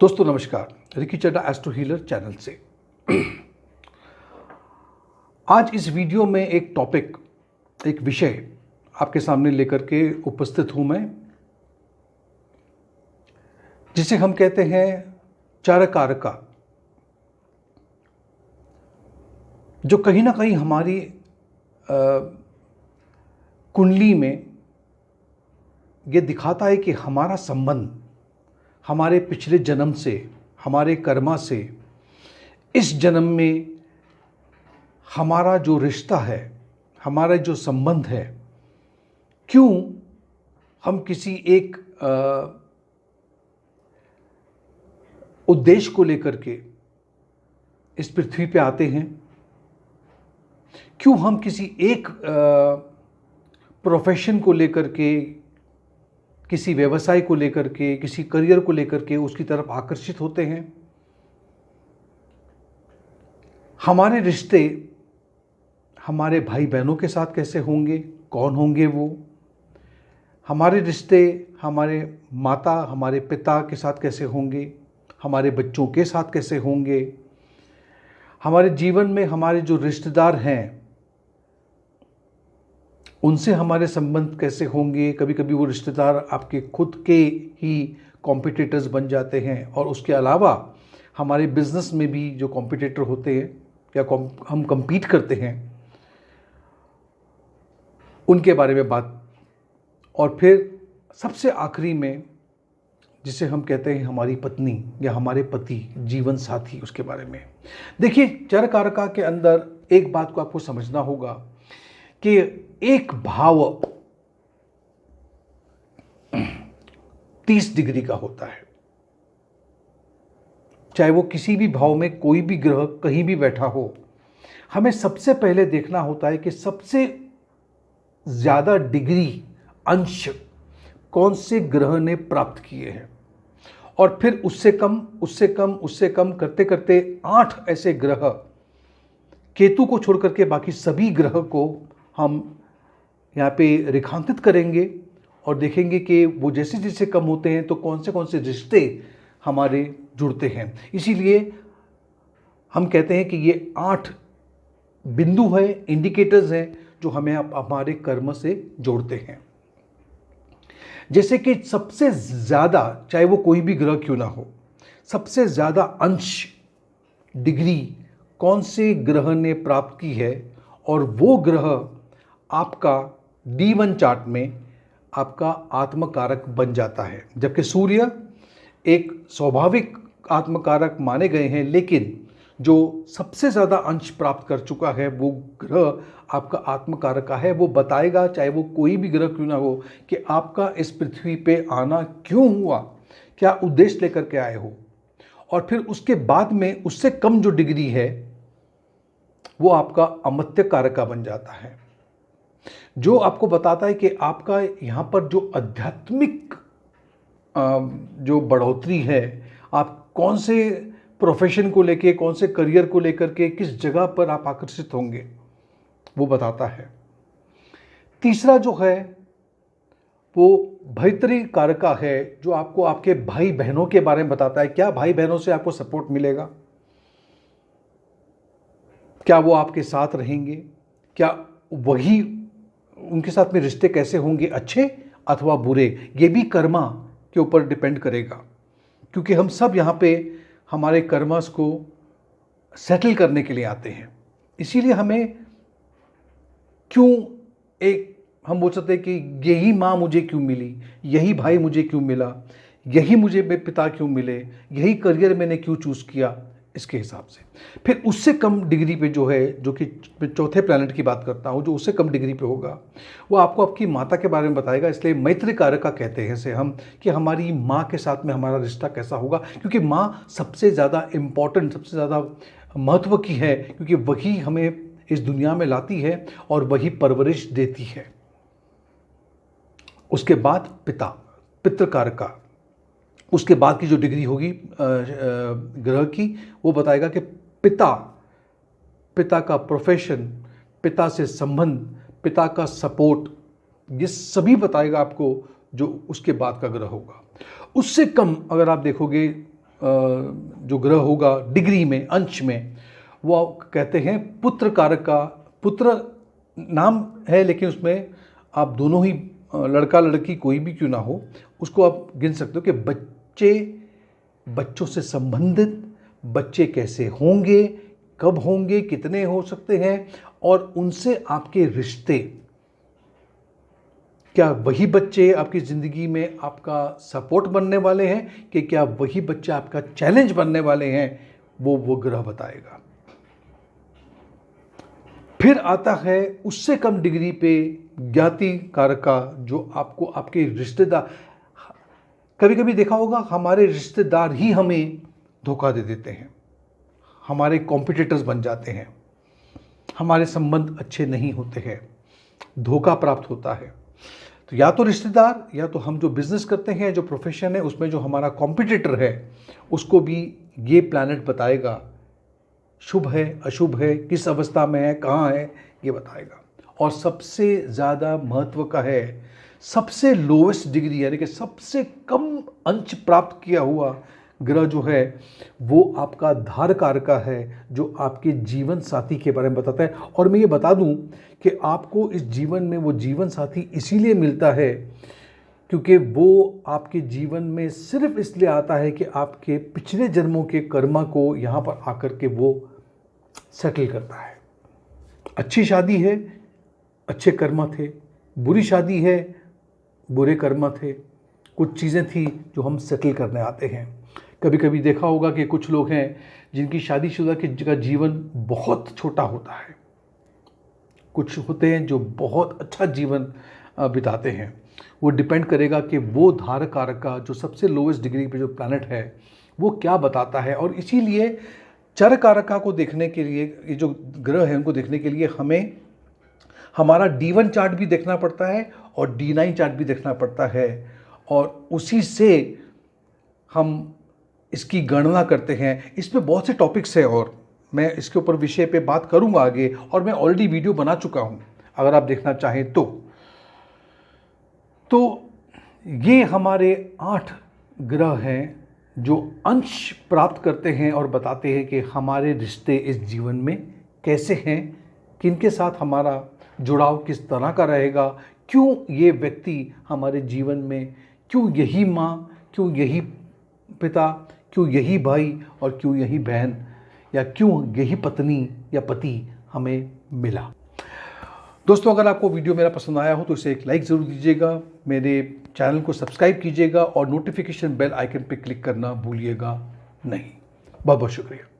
दोस्तों नमस्कार, Ricky Chadha astro healer channel से। आज इस वीडियो में एक विषय आपके सामने लेकर के उपस्थित हूं मैं, जिसे हम कहते हैं चरकारका, जो कहीं ना कहीं हमारी कुंडली में ये दिखाता है कि हमारा संबंध हमारे पिछले जन्म से, हमारे कर्मा से, इस जन्म में हमारा जो रिश्ता है, हमारा जो संबंध है, क्यों हम किसी एक उद्देश्य को लेकर के इस पृथ्वी पे आते हैं, क्यों हम किसी एक प्रोफेशन को लेकर के, किसी व्यवसाय को लेकर के, किसी करियर को लेकर के उसकी तरफ आकर्षित होते हैं। हमारे रिश्ते हमारे भाई बहनों के साथ कैसे होंगे, कौन होंगे वो? हमारे रिश्ते हमारे माता, हमारे पिता के साथ कैसे होंगे, हमारे बच्चों के साथ कैसे होंगे? हमारे जीवन में हमारे जो रिश्तेदार हैं उनसे हमारे संबंध कैसे होंगे? कभी कभी वो रिश्तेदार आपके खुद के ही कॉम्पिटिटर्स बन जाते हैं, और उसके अलावा हमारे बिजनेस में भी जो कॉम्पिटिटर होते हैं या हम compete करते हैं, उनके बारे में बात। और फिर सबसे आखिरी में जिसे हम कहते हैं हमारी पत्नी या हमारे पति, जीवन साथी, उसके बारे में। देखिए, चरकारका के अंदर एक बात को आपको समझना होगा कि एक भाव 30 डिग्री का होता है। चाहे वो किसी भी भाव में कोई भी ग्रह कहीं भी बैठा हो, हमें सबसे पहले देखना होता है कि सबसे ज्यादा डिग्री, अंश कौन से ग्रह ने प्राप्त किए हैं, और फिर उससे कम, उससे कम, उससे कम करते करते 8 ऐसे ग्रह, केतु को छोड़ करके बाकी सभी ग्रह को हम यहाँ पे रेखांकित करेंगे और देखेंगे कि वो जैसे जैसे कम होते हैं तो कौन से रिश्ते हमारे जुड़ते हैं। इसीलिए हम कहते हैं कि ये 8 बिंदु है, इंडिकेटर्स हैं, जो हमें हमारे कर्म से जोड़ते हैं। जैसे कि सबसे ज़्यादा, चाहे वो कोई भी ग्रह क्यों ना हो, सबसे ज़्यादा अंश, डिग्री कौन से ग्रह ने प्राप्त की है, और वो ग्रह आपका D1 चार्ट में आपका आत्मकारक बन जाता है। जबकि सूर्य एक स्वाभाविक आत्मकारक माने गए हैं, लेकिन जो सबसे ज़्यादा अंश प्राप्त कर चुका है वो ग्रह आपका आत्मकारक का है। वो बताएगा, चाहे वो कोई भी ग्रह क्यों ना हो, कि आपका इस पृथ्वी पे आना क्यों हुआ, क्या उद्देश्य लेकर के आए हो। और फिर उसके बाद में उससे कम जो डिग्री है वो आपका अमत्य कारक का बन जाता है, जो आपको बताता है कि आपका यहाँ पर जो आध्यात्मिक जो बढ़ोतरी है, आप कौन से प्रोफेशन को लेके, कौन से करियर को लेकर के, किस जगह पर आप आकर्षित होंगे, वो बताता है। तीसरा जो है वो भैतरी कारका है, जो आपको आपके भाई बहनों के बारे में बताता है। क्या भाई बहनों से आपको सपोर्ट मिलेगा? क्या वो आपके साथ रहेंगे? क्या वही, उनके साथ में रिश्ते कैसे होंगे, अच्छे अथवा बुरे? ये भी कर्मा के ऊपर डिपेंड करेगा, क्योंकि हम सब यहाँ पे हमारे कर्मास को सेटल करने के लिए आते हैं। इसीलिए हमें क्यों, एक हम बोल सकते हैं कि यही माँ मुझे क्यों मिली, यही भाई मुझे क्यों मिला, यही मुझे मेरे पिता क्यों मिले, यही करियर मैंने क्यों चूज़ किया, इसके हिसाब से। फिर उससे कम डिग्री पे जो है, जो कि चौथे प्लैनेट की बात करता हूँ, जो उससे कम डिग्री पे होगा, वो आपको आपकी माता के बारे में बताएगा। इसलिए मैत्री कारका कहते हैं इसे हम, कि हमारी माँ के साथ में हमारा रिश्ता कैसा होगा, क्योंकि माँ सबसे ज़्यादा इम्पॉर्टेंट, सबसे ज़्यादा महत्व की है, क्योंकि वही हमें इस दुनिया में लाती है और वही परवरिश देती है। उसके बाद पिता, पितृ कारका, उसके बाद की जो डिग्री होगी ग्रह की, वो बताएगा कि पिता का प्रोफेशन, पिता से संबंध, पिता का सपोर्ट, ये सभी बताएगा आपको जो उसके बाद का ग्रह होगा। उससे कम अगर आप देखोगे जो ग्रह होगा डिग्री में, अंश में, वो कहते हैं पुत्र कारक का। पुत्र नाम है लेकिन उसमें आप दोनों ही लड़का लड़की कोई भी क्यों ना हो, उसको आप गिन सकते हो कि बच्चों से संबंधित, बच्चे कैसे होंगे, कब होंगे, कितने हो सकते हैं, और उनसे आपके रिश्ते, क्या वही बच्चे आपकी ज़िंदगी में आपका सपोर्ट बनने वाले हैं कि क्या वही बच्चे आपका चैलेंज बनने वाले हैं, वो ग्रह बताएगा। फिर आता है उससे कम डिग्री पे ज्ञाति कारक का, जो आपको आपके रिश्तेदार, कभी कभी देखा होगा हमारे रिश्तेदार ही हमें धोखा दे देते हैं, हमारे कॉम्पिटिटर्स बन जाते हैं, हमारे संबंध अच्छे नहीं होते हैं, धोखा प्राप्त होता है। तो या तो रिश्तेदार, या तो हम जो बिजनेस करते हैं, जो प्रोफेशन है, उसमें जो हमारा कॉम्पिटिटर है, उसको भी ये प्लैनेट बताएगा, शुभ है अशुभ है, किस अवस्था में है, कहाँ है, ये बताएगा। और सबसे ज़्यादा महत्व का है, सबसे लोवेस्ट डिग्री यानी कि सबसे कम अंश प्राप्त किया हुआ ग्रह जो है वो आपका धार कारक का है, जो आपके जीवन साथी के बारे में बताता है। और मैं ये बता दूं कि आपको इस जीवन में वो जीवन साथी इसीलिए मिलता है क्योंकि वो आपके जीवन में सिर्फ इसलिए आता है कि आपके पिछले जन्मों के कर्मा को यहाँ पर आकर के वो सेटल करता है। अच्छी शादी है, अच्छे कर्मा थे, बुरी शादी है, बुरे कर्मा थे, कुछ चीज़ें थी जो हम सेटल करने आते हैं। कभी कभी देखा होगा कि कुछ लोग हैं जिनकी शादीशुदा का जीवन बहुत छोटा होता है, कुछ होते हैं जो बहुत अच्छा जीवन बिताते हैं। वो डिपेंड करेगा कि वो धारक कारक का जो सबसे लोवेस्ट डिग्री पे जो प्लैनेट है वो क्या बताता है। और इसीलिए चर कारका को देखने के लिए, ये जो ग्रह हैं उनको देखने के लिए हमें हमारा D1 चार्ट भी देखना पड़ता है और D9 चार्ट भी देखना पड़ता है, और उसी से हम इसकी गणना करते हैं। इसमें बहुत से टॉपिक्स हैं और मैं इसके ऊपर विषय पे बात करूंगा आगे, और मैं ऑलरेडी वीडियो बना चुका हूं अगर आप देखना चाहें तो ये हमारे 8 ग्रह हैं जो अंश प्राप्त करते हैं और बताते हैं कि हमारे रिश्ते इस जीवन में कैसे हैं, किनके साथ हमारा जुड़ाव किस तरह का रहेगा, क्यों ये व्यक्ति हमारे जीवन में, क्यों यही माँ, क्यों यही पिता, क्यों यही भाई, और क्यों यही बहन, या क्यों यही पत्नी या पति हमें मिला। दोस्तों, अगर आपको वीडियो मेरा पसंद आया हो तो इसे एक लाइक ज़रूर दीजिएगा, मेरे चैनल को सब्सक्राइब कीजिएगा और नोटिफिकेशन बेल आइकन पर क्लिक करना भूलिएगा नहीं। बहुत बहुत शुक्रिया।